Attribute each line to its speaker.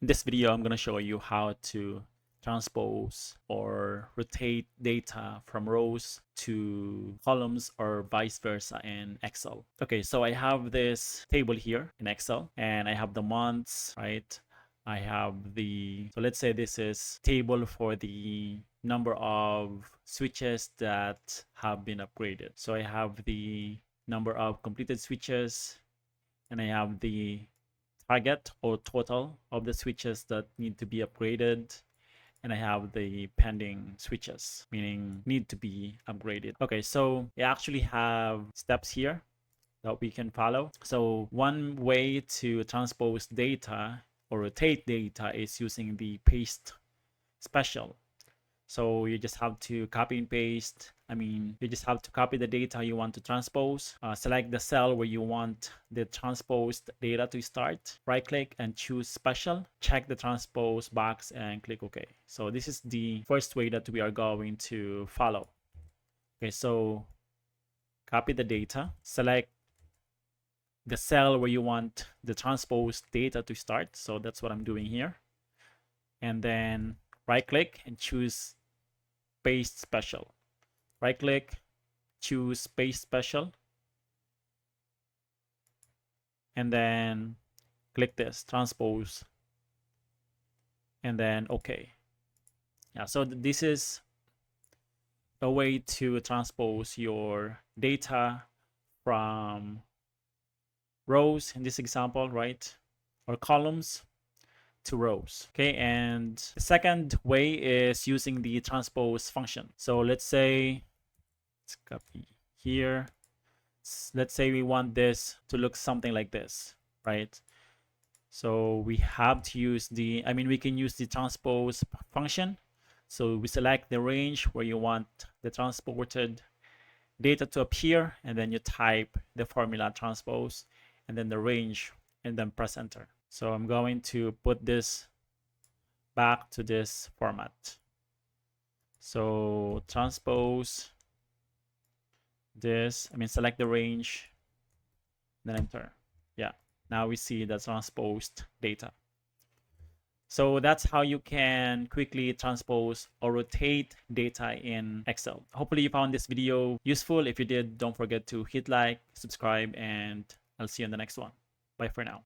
Speaker 1: In this video, I'm going to show you how to transpose or rotate data from rows to columns or vice versa in Excel. Okay, so I have this table here in Excel and I have the months, right? I have so let's say this is table for the number of switches that have been upgraded. So I have the number of completed switches and I have the target or total of the switches that need to be upgraded, and I have the pending switches, meaning need to be upgraded. Okay, so I actually have steps here that we can follow. So one way to transpose data or rotate data is using the paste special. So you just have to copy and paste. You just have to copy the data you want to transpose, select the cell where you want the transposed data to start, right click and choose special, check the transpose box and click OK. So this is the first way that we are going to follow. Okay, so copy the data, select the cell where you want the transposed data to start. So that's what I'm doing here. And then right click and choose paste special. Right click, choose paste special, and then click this transpose and then OK. Yeah, so this is a way to transpose your data from rows in this example, right? Or columns to rows. Okay, and the second way is using the transpose function. So let's say, let's copy here. Let's say we want this to look something like this, right? So we have to use we can use the transpose function. So we select the range where you want the transported data to appear, and then you type the formula transpose and then the range and then press enter. So I'm going to put this back to this format. So transpose this, select the range, then enter. Yeah, now we see the transposed data. So that's how you can quickly transpose or rotate data in Excel. Hopefully you found this video useful. If you did, don't forget to hit like, subscribe, and I'll see you in the next one. Bye for now.